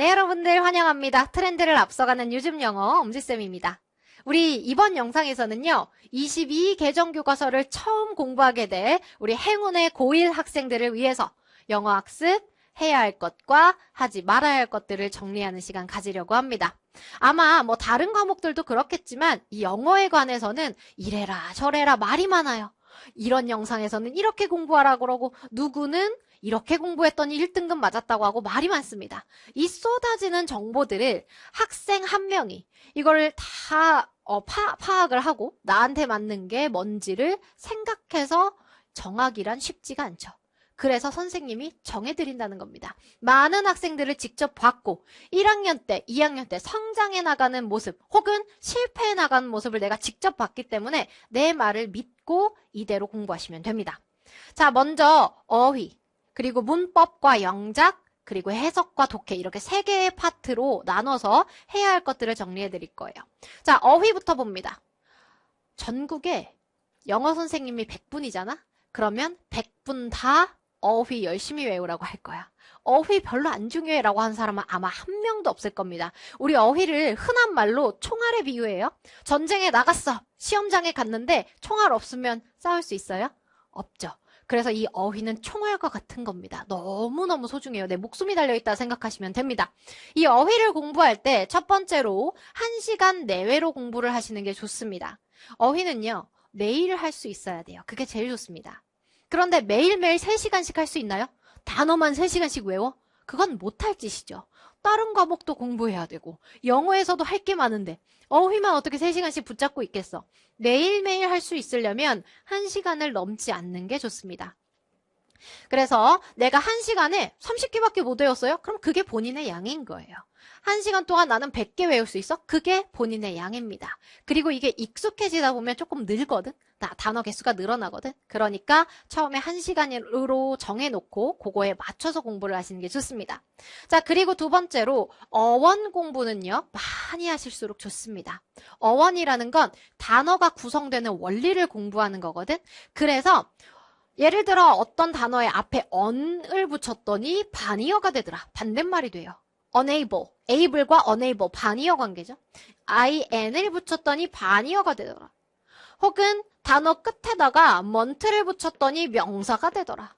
네, 여러분들 환영합니다. 트렌드를 앞서가는 요즘 영어 엄지쌤입니다. 우리 이번 영상에서는요, 22 개정교과서를 처음 공부하게 될 우리 행운의 고1 학생들을 위해서 영어 학습, 해야 할 것과 하지 말아야 할 것들을 정리하는 시간 가지려고 합니다. 아마 다른 과목들도 그렇겠지만 이 영어에 관해서는 이래라 저래라 말이 많아요. 이런 영상에서는 이렇게 공부하라 그러고 누구는 이렇게 공부했더니 1등급 맞았다고 하고 말이 많습니다. 이 쏟아지는 정보들을 학생 한 명이 이걸 다 파악을 하고 나한테 맞는 게 뭔지를 생각해서 정하기란 쉽지가 않죠. 그래서 선생님이 정해드린다는 겁니다. 많은 학생들을 직접 봤고 1학년 때, 2학년 때 성장해 나가는 모습 혹은 실패해 나가는 모습을 내가 직접 봤기 때문에 내 말을 믿고 이대로 공부하시면 됩니다. 자, 먼저 어휘, 그리고 문법과 영작, 그리고 해석과 독해 이렇게 3개의 파트로 나눠서 해야 할 것들을 정리해 드릴 거예요. 자, 어휘부터 봅니다. 전국에 영어 선생님이 100분이잖아? 그러면 100분 다 어휘 열심히 외우라고 할 거야. 어휘 별로 안 중요해라고 하는 사람은 아마 한 명도 없을 겁니다. 우리 어휘를 흔한 말로 총알에 비유해요. 전쟁에 나갔어. 시험장에 갔는데 총알 없으면 싸울 수 있어요? 없죠. 그래서 이 어휘는 총알과 같은 겁니다. 너무너무 소중해요. 내 목숨이 달려있다 생각하시면 됩니다. 이 어휘를 공부할 때 첫 번째로 1시간 내외로 공부를 하시는 게 좋습니다. 어휘는요, 매일 할 수 있어야 돼요. 그게 제일 좋습니다. 그런데 매일매일 3시간씩 할 수 있나요? 단어만 3시간씩 외워? 그건 못할 짓이죠. 다른 과목도 공부해야 되고 영어에서도 할 게 많은데 어휘만 어떻게 3시간씩 붙잡고 있겠어? 매일매일 할 수 있으려면 1시간을 넘지 않는 게 좋습니다. 그래서 내가 1시간에 30개밖에 못 외웠어요? 그럼 그게 본인의 양인 거예요. 1시간 동안 나는 100개 외울 수 있어? 그게 본인의 양입니다. 그리고 이게 익숙해지다 보면 조금 늘거든? 단어 개수가 늘어나거든? 그러니까 처음에 1시간으로 정해놓고 그거에 맞춰서 공부를 하시는 게 좋습니다. 자, 그리고 두 번째로 어원 공부는요, 많이 하실수록 좋습니다. 어원이라는 건 단어가 구성되는 원리를 공부하는 거거든? 그래서 예를 들어 어떤 단어의 앞에 on을 붙였더니 반이어가 되더라. 반대말이 돼요. unable, able과 unable, 반이어 관계죠. in을 붙였더니 반이어가 되더라. 혹은 단어 끝에다가 mont를 붙였더니 명사가 되더라.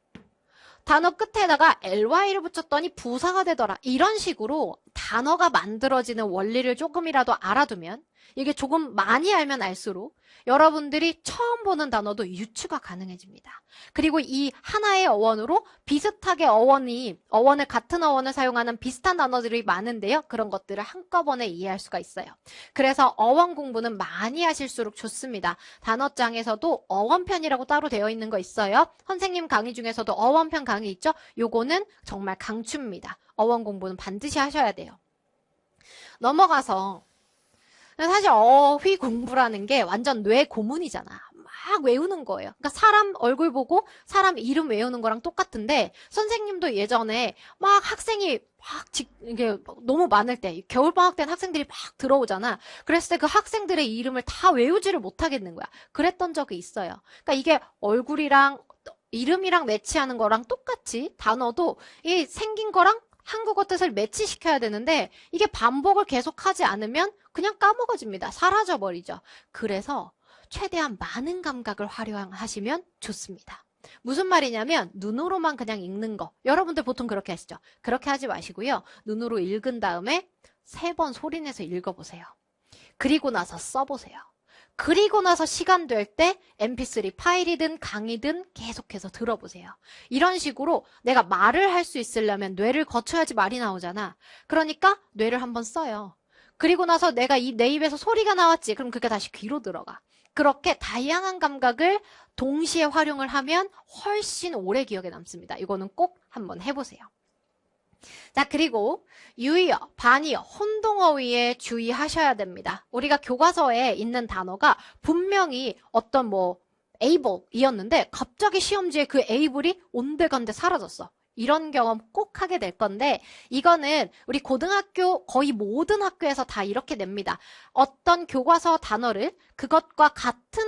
단어 끝에다가 ly를 붙였더니 부사가 되더라. 이런 식으로 단어가 만들어지는 원리를 조금이라도 알아두면, 이게 조금 많이 알면 알수록 여러분들이 처음 보는 단어도 유추가 가능해집니다. 그리고 이 하나의 어원으로 비슷하게 어원을 같은 어원을 사용하는 비슷한 단어들이 많은데요. 그런 것들을 한꺼번에 이해할 수가 있어요. 그래서 어원 공부는 많이 하실수록 좋습니다. 단어장에서도 어원편이라고 따로 되어 있는 거 있어요. 선생님 강의 중에서도 어원편 강의 있죠? 요거는 정말 강추입니다. 어원 공부는 반드시 하셔야 돼요. 넘어가서 사실 어휘 공부라는 게 완전 뇌 고문이잖아. 막 외우는 거예요. 그러니까 사람 얼굴 보고 사람 이름 외우는 거랑 똑같은데 선생님도 예전에 막 학생이 이게 너무 많을 때 겨울방학 때는 학생들이 막 들어오잖아. 그랬을 때 그 학생들의 이름을 다 외우지를 못하겠는 거야. 그랬던 적이 있어요. 그러니까 이게 얼굴이랑 이름이랑 매치하는 거랑 똑같이 단어도 이 생긴 거랑 한국어 뜻을 매치시켜야 되는데 이게 반복을 계속하지 않으면 그냥 까먹어집니다. 사라져버리죠. 그래서 최대한 많은 감각을 활용하시면 좋습니다. 무슨 말이냐면 눈으로만 그냥 읽는 거. 여러분들 보통 그렇게 하시죠? 그렇게 하지 마시고요. 눈으로 읽은 다음에 3번 소리내서 읽어보세요. 그리고 나서 써보세요. 그리고 나서 시간 될 때 mp3 파일이든 강의든 계속해서 들어보세요. 이런 식으로 내가 말을 할 수 있으려면 뇌를 거쳐야지 말이 나오잖아. 그러니까 뇌를 한번 써요. 그리고 나서 내가 내 입에서 소리가 나왔지. 그럼 그게 다시 귀로 들어가. 그렇게 다양한 감각을 동시에 활용을 하면 훨씬 오래 기억에 남습니다. 이거는 꼭 한번 해보세요. 자, 그리고 유의어, 반의어, 혼동어휘에 주의하셔야 됩니다. 우리가 교과서에 있는 단어가 분명히 어떤 able이었는데 갑자기 시험지에 그 able이 온데간데 사라졌어. 이런 경험 꼭 하게 될 건데 이거는 우리 고등학교 거의 모든 학교에서 다 이렇게 냅니다. 어떤 교과서 단어를 그것과 같은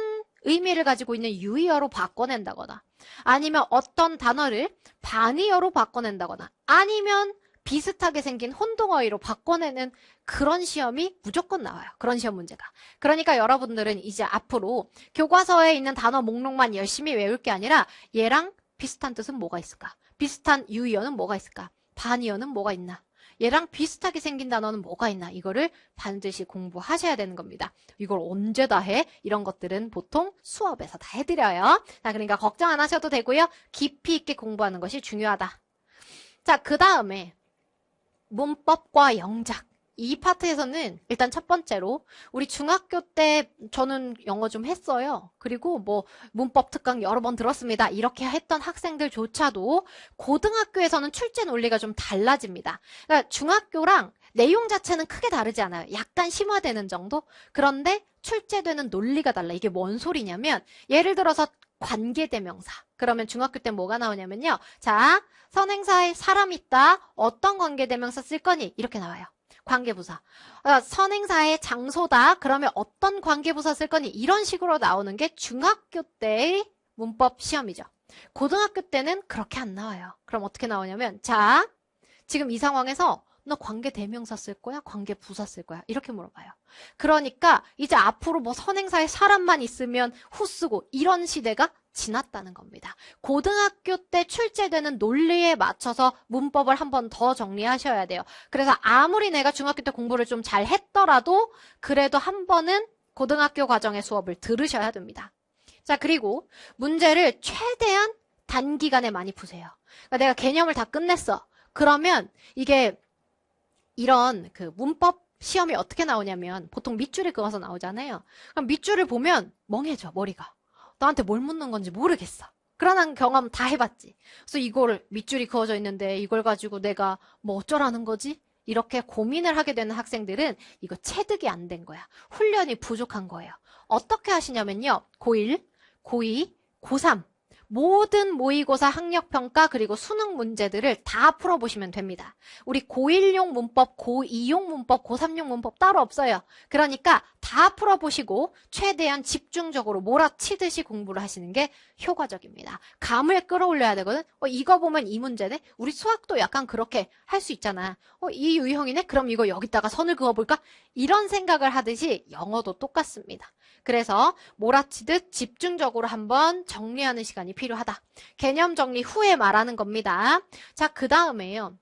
의미를 가지고 있는 유의어로 바꿔낸다거나 아니면 어떤 단어를 반의어로 바꿔낸다거나 아니면 비슷하게 생긴 혼동어휘로 바꿔내는 그런 시험이 무조건 나와요. 그런 시험 문제가. 그러니까 여러분들은 이제 앞으로 교과서에 있는 단어 목록만 열심히 외울 게 아니라 얘랑 비슷한 뜻은 뭐가 있을까? 비슷한 유의어는 뭐가 있을까? 반의어는 뭐가 있나? 얘랑 비슷하게 생긴 단어는 뭐가 있나? 이거를 반드시 공부하셔야 되는 겁니다. 이걸 언제 다 해? 이런 것들은 보통 수업에서 다 해드려요. 자, 그러니까 걱정 안 하셔도 되고요. 깊이 있게 공부하는 것이 중요하다. 자, 그 다음에 문법과 영작. 이 파트에서는 일단 첫 번째로 우리 중학교 때 저는 영어 좀 했어요. 그리고 뭐 문법 특강 여러 번 들었습니다. 이렇게 했던 학생들조차도 고등학교에서는 출제 논리가 좀 달라집니다. 그러니까 중학교랑 내용 자체는 크게 다르지 않아요. 약간 심화되는 정도? 그런데 출제되는 논리가 달라. 이게 뭔 소리냐면 예를 들어서 관계대명사. 그러면 중학교 때 뭐가 나오냐면요. 자, 선행사에 사람 있다. 어떤 관계대명사 쓸 거니? 이렇게 나와요. 관계부사. 선행사의 장소다. 그러면 어떤 관계부사 쓸 거니? 이런 식으로 나오는 게 중학교 때의 문법 시험이죠. 고등학교 때는 그렇게 안 나와요. 그럼 어떻게 나오냐면 자, 지금 이 상황에서 너 관계대명사 쓸 거야? 관계부사 쓸 거야? 이렇게 물어봐요. 그러니까 이제 앞으로 뭐 선행사에 사람만 있으면 후 쓰고 이런 시대가 지났다는 겁니다. 고등학교 때 출제되는 논리에 맞춰서 문법을 한 번 더 정리하셔야 돼요. 그래서 아무리 내가 중학교 때 공부를 좀 잘 했더라도 그래도 한 번은 고등학교 과정의 수업을 들으셔야 됩니다. 자, 그리고 문제를 최대한 단기간에 많이 푸세요. 그러니까 내가 개념을 다 끝냈어. 그러면 이게 이런 그 문법 시험이 어떻게 나오냐면 보통 밑줄에 그어서 나오잖아요. 그럼 밑줄을 보면 멍해져, 머리가. 나한테 뭘 묻는 건지 모르겠어. 그런 경험 다 해봤지. 그래서 이거를 밑줄이 그어져 있는데 이걸 가지고 내가 뭐 어쩌라는 거지? 이렇게 고민을 하게 되는 학생들은 이거 체득이 안 된 거야. 훈련이 부족한 거예요. 어떻게 하시냐면요. 고1, 고2, 고3 모든 모의고사 학력평가 그리고 수능 문제들을 다 풀어보시면 됩니다. 우리 고1용 문법, 고2용 문법, 고3용 문법 따로 없어요. 그러니까 다 풀어보시고 최대한 집중적으로 몰아치듯이 공부를 하시는 게 효과적입니다. 감을 끌어올려야 되거든. 이거 보면 이 문제네. 우리 수학도 약간 그렇게 할 수 있잖아. 이 유형이네? 그럼 이거 여기다가 선을 그어볼까? 이런 생각을 하듯이 영어도 똑같습니다. 그래서 몰아치듯 집중적으로 한번 정리하는 시간이 필요하다. 개념 정리 후에 말하는 겁니다. 자, 그 다음에요.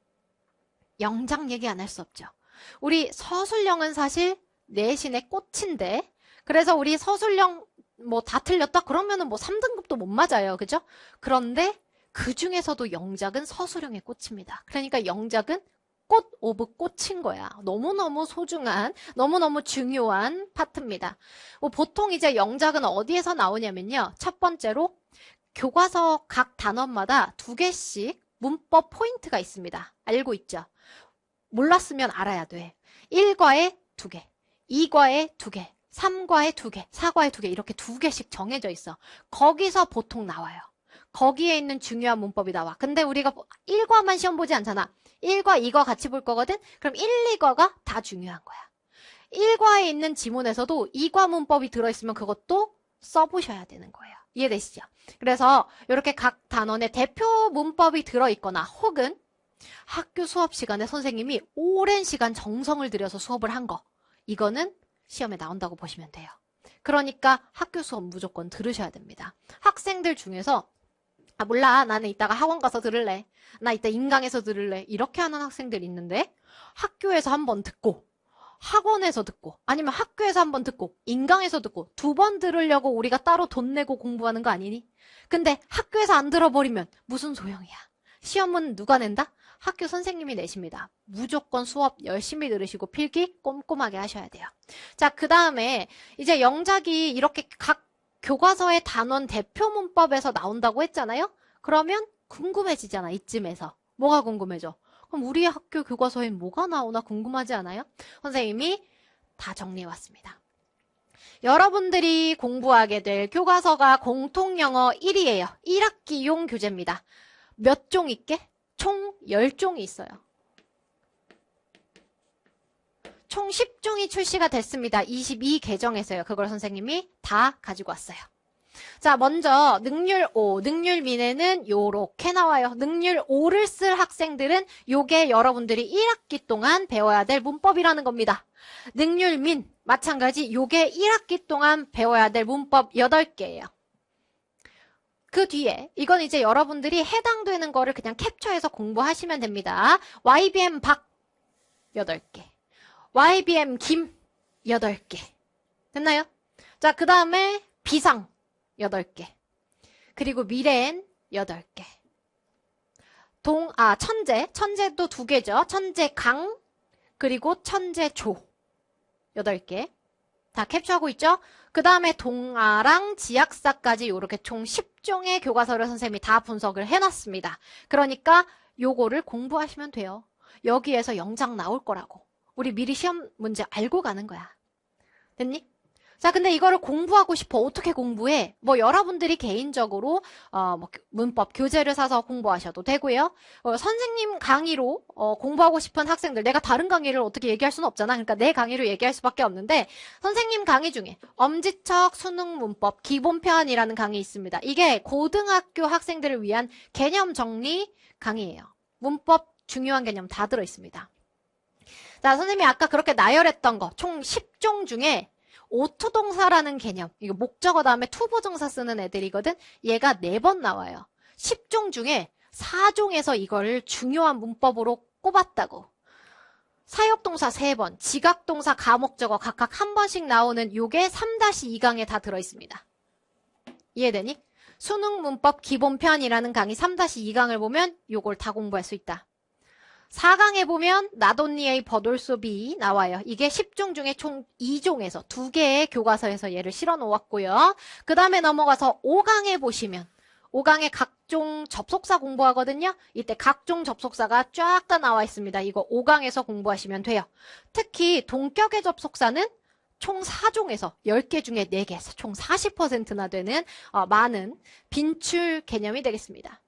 영작 얘기 안 할 수 없죠. 우리 서술형은 사실 내신의 꽃인데 그래서 우리 서술형 뭐 다 틀렸다? 그러면은 뭐 3등급도 못 맞아요. 그죠? 그런데 그 중에서도 영작은 서술형의 꽃입니다. 그러니까 영작은 꽃 오브 꽃인 거야. 너무너무 소중한, 너무너무 중요한 파트입니다. 보통 이제 영작은 어디에서 나오냐면요. 첫 번째로 교과서 각 단원마다 2개씩 문법 포인트가 있습니다. 알고 있죠? 몰랐으면 알아야 돼. 1과에 2개, 2과에 2개, 3과에 2개, 4과에 2개 이렇게 2개씩 정해져 있어. 거기서 보통 나와요. 거기에 있는 중요한 문법이 나와. 근데 우리가 1과만 시험 보지 않잖아. 1과, 2과 같이 볼 거거든? 그럼 1, 2과가 다 중요한 거야. 1과에 있는 지문에서도 2과 문법이 들어있으면 그것도 써보셔야 되는 거예요. 이해되시죠? 그래서 이렇게 각 단원에 대표 문법이 들어있거나 혹은 학교 수업 시간에 선생님이 오랜 시간 정성을 들여서 수업을 한 거. 이거는 시험에 나온다고 보시면 돼요. 그러니까 학교 수업 무조건 들으셔야 됩니다. 학생들 중에서 몰라. 나는 이따가 학원 가서 들을래. 나 이따 인강에서 들을래. 이렇게 하는 학생들이 있는데 학교에서 한번 듣고 학원에서 듣고 아니면 학교에서 한번 듣고 인강에서 듣고 2번 들으려고 우리가 따로 돈 내고 공부하는 거 아니니? 근데 학교에서 안 들어버리면 무슨 소용이야. 시험은 누가 낸다? 학교 선생님이 내십니다. 무조건 수업 열심히 들으시고 필기 꼼꼼하게 하셔야 돼요. 자, 그 다음에 이제 영작이 이렇게 각 교과서의 단원 대표 문법에서 나온다고 했잖아요? 그러면 궁금해지잖아, 이쯤에서. 뭐가 궁금해져? 그럼 우리 학교 교과서에 뭐가 나오나 궁금하지 않아요? 선생님이 다 정리해왔습니다. 여러분들이 공부하게 될 교과서가 공통영어 1이에요. 1학기용 교재입니다. 몇 종 있게? 총 10종이 있어요. 총 10종이 출시가 됐습니다. 22개정에서요. 그걸 선생님이 다 가지고 왔어요. 자, 먼저 능률 5, 능률 민에는 요렇게 나와요. 능률 5를 쓸 학생들은 요게 여러분들이 1학기 동안 배워야 될 문법이라는 겁니다. 능률 민, 마찬가지 요게 1학기 동안 배워야 될 문법 8개예요. 그 뒤에 이건 이제 여러분들이 해당되는 거를 그냥 캡처해서 공부하시면 됩니다. YBM 박 8개, YBM 김 8개. 됐나요? 자, 그 다음에 비상 8개. 그리고 미래엔 8개. 천재도 2개죠. 천재강, 그리고 천재조 8개. 다 캡처하고 있죠? 그 다음에 동아랑 지약사까지 이렇게 총 10종의 교과서를 선생님이 다 분석을 해놨습니다. 그러니까 요거를 공부하시면 돼요. 여기에서 영장 나올 거라고. 우리 미리 시험 문제 알고 가는 거야. 됐니? 자, 근데 이거를 공부하고 싶어. 어떻게 공부해? 뭐 여러분들이 개인적으로 뭐 문법 교재를 사서 공부하셔도 되고요. 선생님 강의로 공부하고 싶은 학생들, 내가 다른 강의를 어떻게 얘기할 수는 없잖아. 그러니까 내 강의로 얘기할 수밖에 없는데 선생님 강의 중에 엄지척 수능 문법 기본편이라는 강의 있습니다. 이게 고등학교 학생들을 위한 개념 정리 강의예요. 문법 중요한 개념 다 들어있습니다. 자, 선생님이 아까 그렇게 나열했던 거 총 10종 중에 오투동사라는 개념, 이거 목적어 다음에 투부정사 쓰는 애들이거든. 얘가 4번 나와요. 10종 중에 4종에서 이걸 중요한 문법으로 꼽았다고. 사역동사 3번, 지각동사, 가목적어 각각 한 번씩 나오는 요게 3-2강에 다 들어있습니다. 이해되니? 수능 문법 기본편이라는 강의 3-2강을 보면 요걸 다 공부할 수 있다. 4강에 보면 나돈니의 버돌소비 나와요. 이게 10종 중에 총 2종에서 2개의 교과서에서 얘를 실어 놓았고요. 그 다음에 넘어가서 5강에 보시면 5강에 각종 접속사 공부하거든요. 이때 각종 접속사가 쫙 다 나와 있습니다. 이거 5강에서 공부하시면 돼요. 특히 동격의 접속사는 총 4종에서 10개 중에 4개, 총 40%나 되는 많은 빈출 개념이 되겠습니다.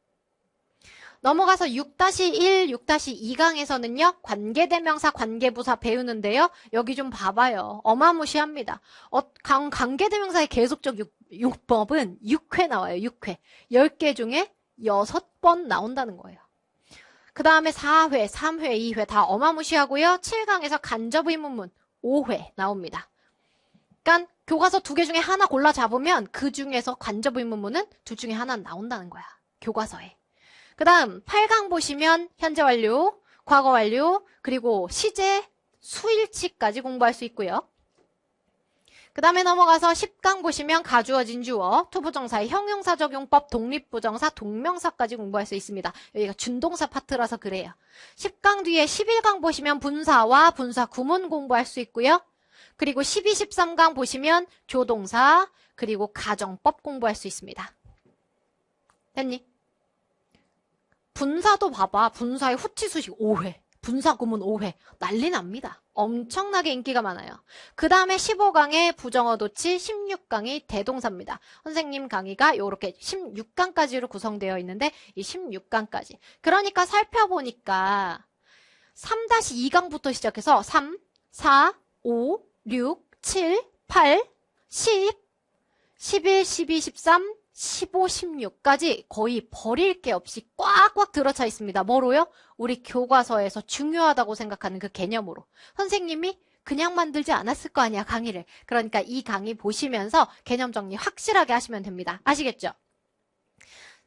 넘어가서 6-1, 6-2강에서는요. 관계대명사, 관계부사 배우는데요. 여기 좀 봐봐요. 어마무시합니다. 관계대명사의 계속적 용법은 6회 나와요. 6회. 10개 중에 6번 나온다는 거예요. 그 다음에 4회, 3회, 2회 다 어마무시하고요. 7강에서 간접의문문 5회 나옵니다. 그러니까 교과서 2개 중에 하나 골라 잡으면 그 중에서 간접의문문은 둘 중에 하나 나온다는 거야. 교과서에. 그 다음 8강 보시면 현재 완료, 과거 완료, 그리고 시제, 수일치까지 공부할 수 있고요. 그 다음에 넘어가서 10강 보시면 가주어진 주어, 투부정사의 형용사적 용법, 독립부정사, 동명사까지 공부할 수 있습니다. 여기가 준동사 파트라서 그래요. 10강 뒤에 11강 보시면 분사와 분사 구문 공부할 수 있고요. 그리고 12, 13강 보시면 조동사, 그리고 가정법 공부할 수 있습니다. 됐니? 분사도 봐봐. 분사의 후치수식 5회, 분사 구문 5회. 난리 납니다. 엄청나게 인기가 많아요. 그 다음에 15강의 부정어 도치, 16강이 대동사입니다. 선생님 강의가 이렇게 16강까지로 구성되어 있는데 이 16강까지. 그러니까 살펴보니까 3-2강부터 시작해서 3, 4, 5, 6, 7, 8, 10, 11, 12, 13, 15, 16까지 거의 버릴 게 없이 꽉꽉 들어차 있습니다. 뭐로요? 우리 교과서에서 중요하다고 생각하는 그 개념으로. 선생님이 그냥 만들지 않았을 거 아니야, 강의를. 그러니까 이 강의 보시면서 개념 정리 확실하게 하시면 됩니다. 아시겠죠?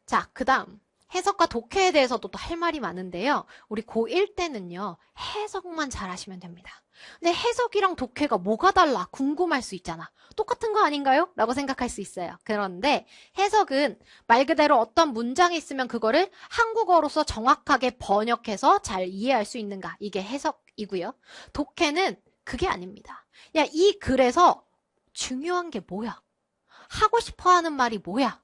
자, 그 다음 해석과 독해에 대해서도 또 할 말이 많은데요. 우리 고1 때는요. 해석만 잘 하시면 됩니다. 근데 해석이랑 독해가 뭐가 달라? 궁금할 수 있잖아. 똑같은 거 아닌가요? 라고 생각할 수 있어요. 그런데 해석은 말 그대로 어떤 문장이 있으면 그거를 한국어로서 정확하게 번역해서 잘 이해할 수 있는가. 이게 해석이고요. 독해는 그게 아닙니다. 야, 이 글에서 중요한 게 뭐야? 하고 싶어 하는 말이 뭐야?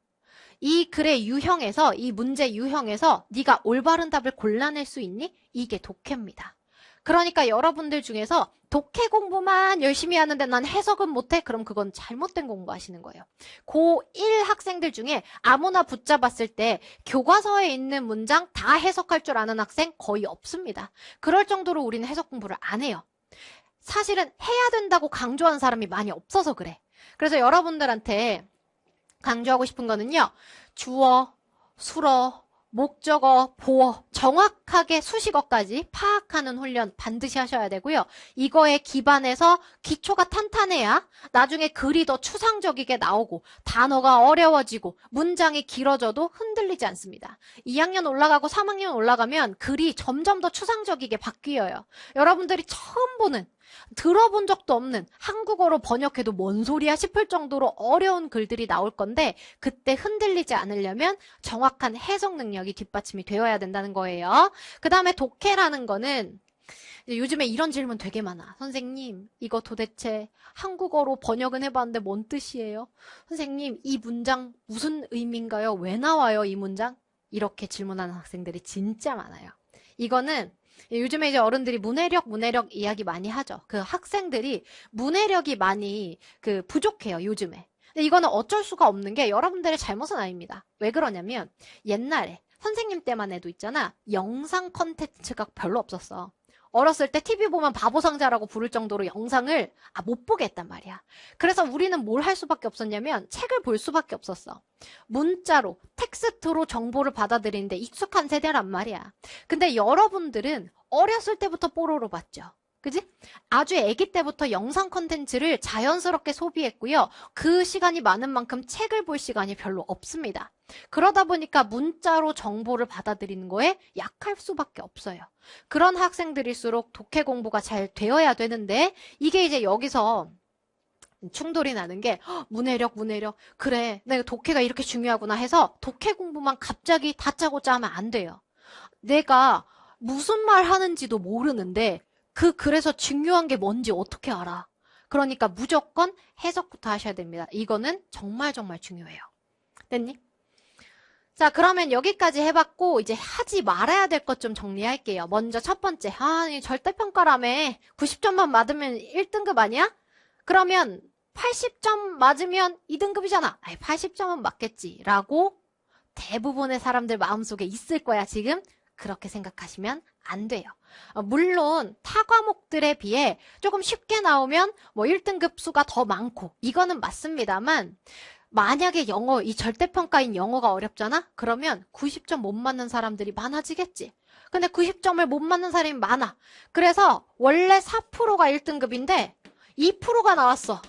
이 글의 유형에서, 이 문제 유형에서 네가 올바른 답을 골라낼 수 있니? 이게 독해입니다. 그러니까 여러분들 중에서 독해 공부만 열심히 하는데 난 해석은 못해? 그럼 그건 잘못된 공부하시는 거예요. 고1 학생들 중에 아무나 붙잡았을 때 교과서에 있는 문장 다 해석할 줄 아는 학생 거의 없습니다. 그럴 정도로 우리는 해석 공부를 안 해요. 사실은 해야 된다고 강조한 사람이 많이 없어서 그래. 그래서 여러분들한테 강조하고 싶은 거는요. 주어, 술어, 목적어, 보어 정확하게 수식어까지 파악하는 훈련 반드시 하셔야 되고요. 이거에 기반해서 기초가 탄탄해야 나중에 글이 더 추상적이게 나오고 단어가 어려워지고 문장이 길어져도 흔들리지 않습니다. 2학년 올라가고 3학년 올라가면 글이 점점 더 추상적이게 바뀌어요. 여러분들이 처음 보는 들어본 적도 없는 한국어로 번역해도 뭔 소리야 싶을 정도로 어려운 글들이 나올 건데 그때 흔들리지 않으려면 정확한 해석 능력이 뒷받침이 되어야 된다는 거예요. 그 다음에 독해라는 거는 요즘에 이런 질문 되게 많아. 선생님, 이거 도대체 한국어로 번역은 해봤는데 뭔 뜻이에요? 선생님, 이 문장 무슨 의미인가요? 왜 나와요, 이 문장? 이렇게 질문하는 학생들이 진짜 많아요. 이거는 요즘에 이제 어른들이 문해력 이야기 많이 하죠. 그 학생들이 문해력이 많이 부족해요, 요즘에. 근데 이거는 어쩔 수가 없는 게 여러분들의 잘못은 아닙니다. 왜 그러냐면 옛날에 선생님 때만 해도 있잖아. 영상 컨텐츠가 별로 없었어. 어렸을 때 TV 보면 바보상자라고 부를 정도로 영상을 못 보게 했단 말이야. 그래서 우리는 뭘 할 수밖에 없었냐면 책을 볼 수밖에 없었어. 문자로, 텍스트로 정보를 받아들이는데 익숙한 세대란 말이야. 근데 여러분들은 어렸을 때부터 뽀로로 봤죠. 그지? 아주 아기 때부터 영상 컨텐츠를 자연스럽게 소비했고요. 그 시간이 많은 만큼 책을 볼 시간이 별로 없습니다. 그러다 보니까 문자로 정보를 받아들이는 거에 약할 수밖에 없어요. 그런 학생들일수록 독해 공부가 잘 되어야 되는데 이게 이제 여기서 충돌이 나는 게 문해력 그래 내가 독해가 이렇게 중요하구나 해서 독해 공부만 갑자기 다짜고짜 하면 안 돼요. 내가 무슨 말 하는지도 모르는데 그래서 중요한 게 뭔지 어떻게 알아? 그러니까 무조건 해석부터 하셔야 됩니다. 이거는 정말 중요해요. 됐니? 자, 그러면 여기까지 해봤고 이제 하지 말아야 될 것 좀 정리할게요. 먼저 첫 번째, 이 절대평가라며 90점만 맞으면 1등급 아니야? 그러면 80점 맞으면 2등급이잖아. 80점은 맞겠지 라고 대부분의 사람들 마음속에 있을 거야, 지금. 그렇게 생각하시면 안 돼요. 물론 타 과목들에 비해 조금 쉽게 나오면 뭐 1등급 수가 더 많고 이거는 맞습니다만 만약에 영어, 이 절대평가인 영어가 어렵잖아? 그러면 90점 못 맞는 사람들이 많아지겠지. 근데 90점을 못 맞는 사람이 많아. 그래서 원래 4%가 1등급인데 2%가 나왔어.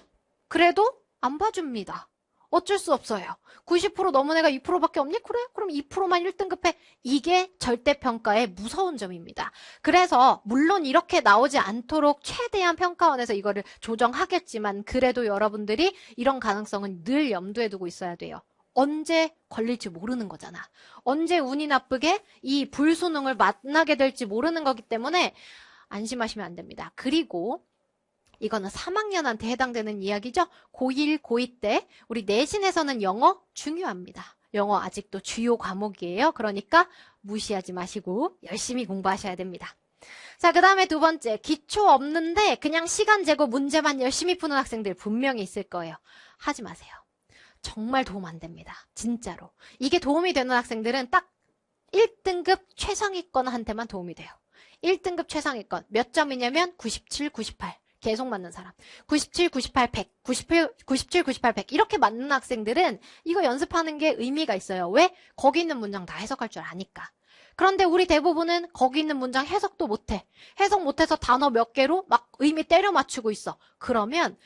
그래도 안 봐줍니다. 어쩔 수 없어요. 90% 넘은 애가 2%밖에 없니? 그래? 그럼 2%만 1등급해. 이게 절대평가의 무서운 점입니다. 그래서 물론 이렇게 나오지 않도록 최대한 평가원에서 이거를 조정하겠지만 그래도 여러분들이 이런 가능성은 늘 염두에 두고 있어야 돼요. 언제 걸릴지 모르는 거잖아. 언제 운이 나쁘게 이 불수능을 만나게 될지 모르는 거기 때문에 안심하시면 안 됩니다. 그리고 이거는 3학년한테 해당되는 이야기죠. 고1, 고2 때 우리 내신에서는 영어 중요합니다. 영어 아직도 주요 과목이에요. 그러니까 무시하지 마시고 열심히 공부하셔야 됩니다. 자, 그 다음에 두 번째, 기초 없는데 그냥 시간 재고 문제만 열심히 푸는 학생들 분명히 있을 거예요. 하지 마세요. 정말 도움 안 됩니다. 진짜로. 이게 도움이 되는 학생들은 딱 1등급 최상위권한테만 도움이 돼요. 1등급 최상위권 몇 점이냐면 97, 98. 계속 맞는 사람. 97, 98, 100, 97, 98, 100 이렇게 맞는 학생들은 이거 연습하는 게 의미가 있어요. 왜? 거기 있는 문장 다 해석할 줄 아니까. 그런데 우리 대부분은 거기 있는 문장 해석도 못해. 해석 못해서 단어 몇 개로 막 의미 때려 맞추고 있어. 그러면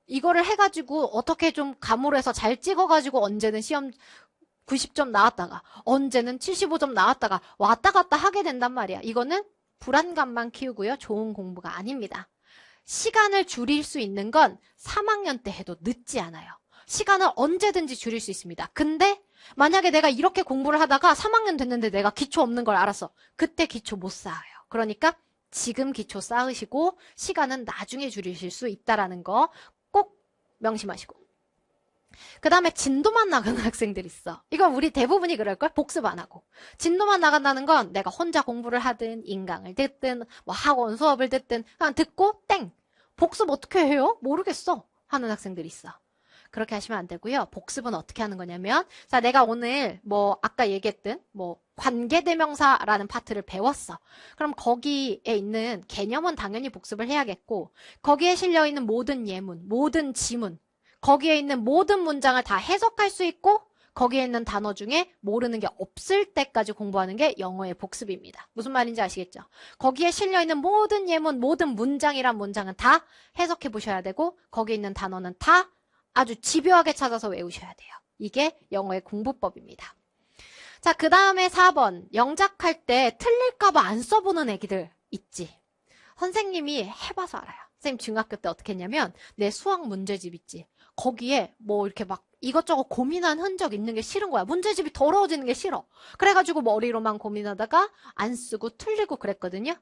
이거를 해가지고 어떻게 좀 가물해서 잘 찍어가지고 언제는 시험 90점 나왔다가 언제는 75점 나왔다가 왔다 갔다 하게 된단 말이야. 이거는 불안감만 키우고요. 좋은 공부가 아닙니다. 시간을 줄일 수 있는 건 3학년 때 해도 늦지 않아요. 시간을 언제든지 줄일 수 있습니다. 근데 만약에 내가 이렇게 공부를 하다가 3학년 됐는데 내가 기초 없는 걸 알았어. 그때 기초 못 쌓아요. 그러니까 지금 기초 쌓으시고 시간은 나중에 줄이실 수 있다라는 거 꼭 명심하시고. 그 다음에 진도만 나가는 학생들 있어. 이거 우리 대부분이 그럴걸? 복습 안 하고. 진도만 나간다는 건 내가 혼자 공부를 하든 인강을 듣든 뭐 학원 수업을 듣든 그냥 듣고 땡! 복습 어떻게 해요? 모르겠어 하는 학생들이 있어. 그렇게 하시면 안 되고요. 복습은 어떻게 하는 거냐면 자 내가 오늘 뭐 아까 얘기했던 뭐 관계대명사라는 파트를 배웠어. 그럼 거기에 있는 개념은 당연히 복습을 해야겠고 거기에 실려있는 모든 예문, 모든 지문 거기에 있는 모든 문장을 다 해석할 수 있고 거기에 있는 단어 중에 모르는 게 없을 때까지 공부하는 게 영어의 복습입니다. 무슨 말인지 아시겠죠? 거기에 실려있는 모든 예문, 모든 문장이란 문장은 다 해석해 보셔야 되고 거기에 있는 단어는 다 아주 집요하게 찾아서 외우셔야 돼요. 이게 영어의 공부법입니다. 자, 그 다음에 4번. 영작할 때 틀릴까봐 안 써보는 애기들 있지. 선생님이 해봐서 알아요. 선생님 중학교 때 어떻게 했냐면 내 수학 문제집 있지. 거기에 뭐 이렇게 막 이것저것 고민한 흔적 있는 게 싫은 거야. 문제집이 더러워지는 게 싫어. 그래가지고 머리로만 고민하다가 안 쓰고 틀리고 그랬거든요.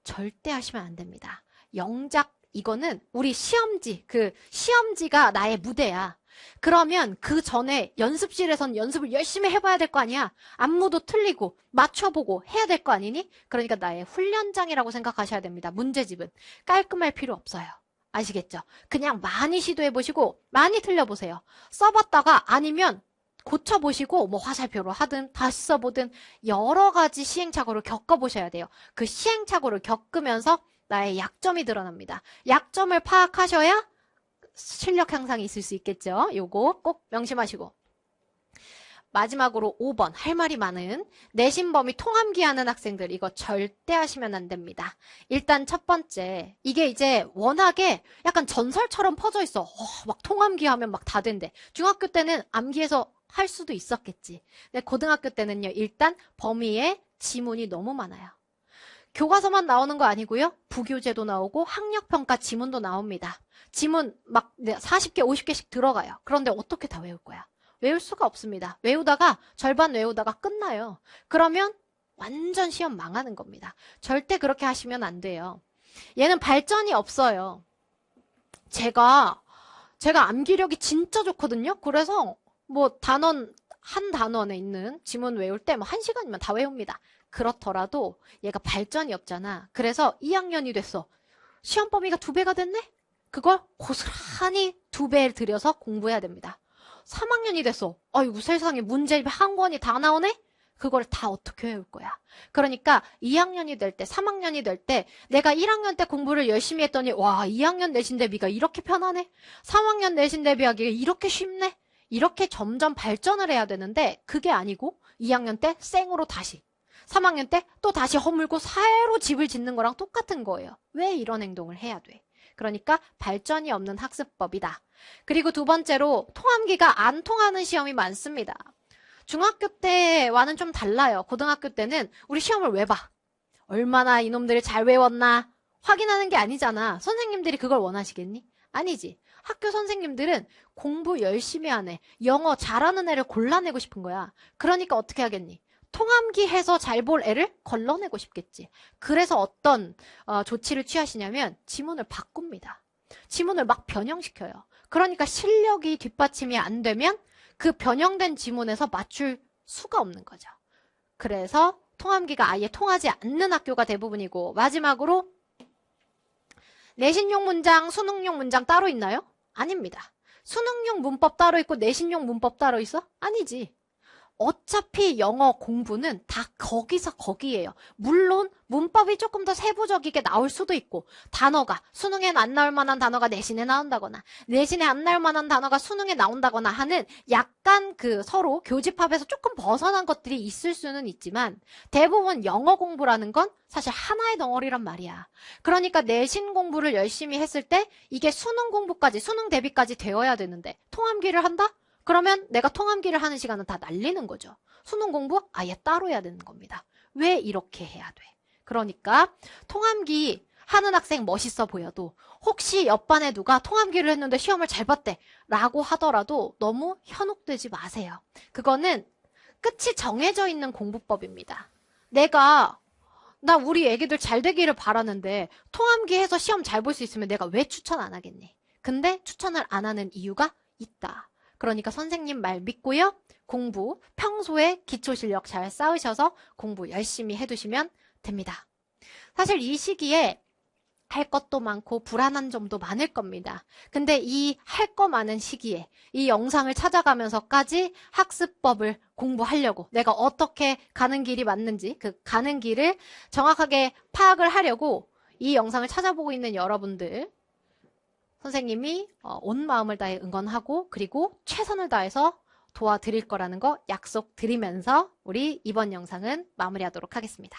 절대 하시면 안 됩니다. 영작 이거는 우리 시험지, 그 시험지가 나의 무대야. 그러면 그 전에 연습실에선 연습을 열심히 해봐야 될 거 아니야. 안무도 틀리고 맞춰보고 해야 될 거 아니니? 그러니까 나의 훈련장이라고 생각하셔야 됩니다. 문제집은 깔끔할 필요 없어요. 아시겠죠? 그냥 많이 시도해보시고 많이 틀려보세요. 써봤다가 아니면 고쳐보시고 뭐 화살표로 하든 다시 써보든 여러 가지 시행착오를 겪어보셔야 돼요. 그 시행착오를 겪으면서 나의 약점이 드러납니다. 약점을 파악하셔야 실력 향상이 있을 수 있겠죠. 요거 꼭 명심하시고. 마지막으로 5번 할 말이 많은 내신 범위 통암기 하는 학생들 이거 절대 하시면 안 됩니다. 일단 첫 번째 이게 이제 워낙에 약간 전설처럼 퍼져 있어. 막 통암기 하면 막 다 된대. 중학교 때는 암기해서 할 수도 있었겠지. 근데 고등학교 때는요. 일단 범위에 지문이 너무 많아요. 교과서만 나오는 거 아니고요. 부교재도 나오고 학력평가 지문도 나옵니다. 지문 막 40개, 50개씩 들어가요. 그런데 어떻게 다 외울 거야? 외울 수가 없습니다. 외우다가 절반 외우다가 끝나요. 그러면 완전 시험 망하는 겁니다. 절대 그렇게 하시면 안 돼요. 얘는 발전이 없어요. 제가 암기력이 진짜 좋거든요. 그래서 뭐 한 단원에 있는 지문 외울 때 뭐 1시간이면 다 외웁니다. 그렇더라도 얘가 발전이 없잖아. 그래서 2학년이 됐어. 시험 범위가 2배가 됐네? 그걸 고스란히 2배 들여서 공부해야 됩니다. 3학년이 됐어. 아이고 세상에 문제집 한 권이 다 나오네? 그걸 다 어떻게 외울 거야? 그러니까 2학년이 될 때, 3학년이 될 때 내가 1학년 때 공부를 열심히 했더니 와 2학년 내신 대비가 이렇게 편하네? 3학년 내신 대비하기가 이렇게 쉽네? 이렇게 점점 발전을 해야 되는데 그게 아니고 2학년 때 생으로 다시 3학년 때 또 다시 허물고 새로 집을 짓는 거랑 똑같은 거예요. 왜 이런 행동을 해야 돼? 그러니까 발전이 없는 학습법이다. 그리고 두 번째로 통암기가 안 통하는 시험이 많습니다. 중학교 때와는 좀 달라요. 고등학교 때는 우리 시험을 왜 봐? 얼마나 이놈들이 잘 외웠나 확인하는 게 아니잖아. 선생님들이 그걸 원하시겠니? 아니지. 학교 선생님들은 공부 열심히 하네. 영어 잘하는 애를 골라내고 싶은 거야. 그러니까 어떻게 하겠니? 통암기 해서 잘 볼 애를 걸러내고 싶겠지. 그래서 어떤 조치를 취하시냐면 지문을 바꿉니다. 지문을 막 변형시켜요. 그러니까 실력이 뒷받침이 안 되면 그 변형된 지문에서 맞출 수가 없는 거죠. 그래서 통암기가 아예 통하지 않는 학교가 대부분이고 마지막으로 내신용 문장, 수능용 문장 따로 있나요? 아닙니다. 수능용 문법 따로 있고 내신용 문법 따로 있어? 아니지. 어차피 영어 공부는 다 거기서 거기에요. 물론 문법이 조금 더 세부적이게 나올 수도 있고 단어가 수능엔 안 나올 만한 단어가 내신에 나온다거나 내신에 안 나올 만한 단어가 수능에 나온다거나 하는 약간 그 서로 교집합에서 조금 벗어난 것들이 있을 수는 있지만 대부분 영어 공부라는 건 사실 하나의 덩어리란 말이야. 그러니까 내신 공부를 열심히 했을 때 이게 수능 공부까지 수능 대비까지 되어야 되는데 통암기를 한다? 그러면 내가 통암기를 하는 시간은 다 날리는 거죠. 수능 공부 아예 따로 해야 되는 겁니다. 왜 이렇게 해야 돼? 그러니까 통암기 하는 학생 멋있어 보여도 혹시 옆반에 누가 통암기를 했는데 시험을 잘 봤대 라고 하더라도 너무 현혹되지 마세요. 그거는 끝이 정해져 있는 공부법입니다. 나 우리 애기들 잘 되기를 바라는데 통암기 해서 시험 잘 볼 수 있으면 내가 왜 추천 안 하겠니? 근데 추천을 안 하는 이유가 있다. 그러니까 선생님 말 믿고요. 공부 평소에 기초 실력 잘 쌓으셔서 공부 열심히 해두시면 됩니다. 사실 이 시기에 할 것도 많고 불안한 점도 많을 겁니다. 근데 이 할 거 많은 시기에 이 영상을 찾아가면서까지 학습법을 공부하려고 내가 어떻게 가는 길이 맞는지 그 가는 길을 정확하게 파악을 하려고 이 영상을 찾아보고 있는 여러분들 선생님이 온 마음을 다해 응원하고 그리고 최선을 다해서 도와드릴 거라는 거 약속드리면서 우리 이번 영상은 마무리하도록 하겠습니다.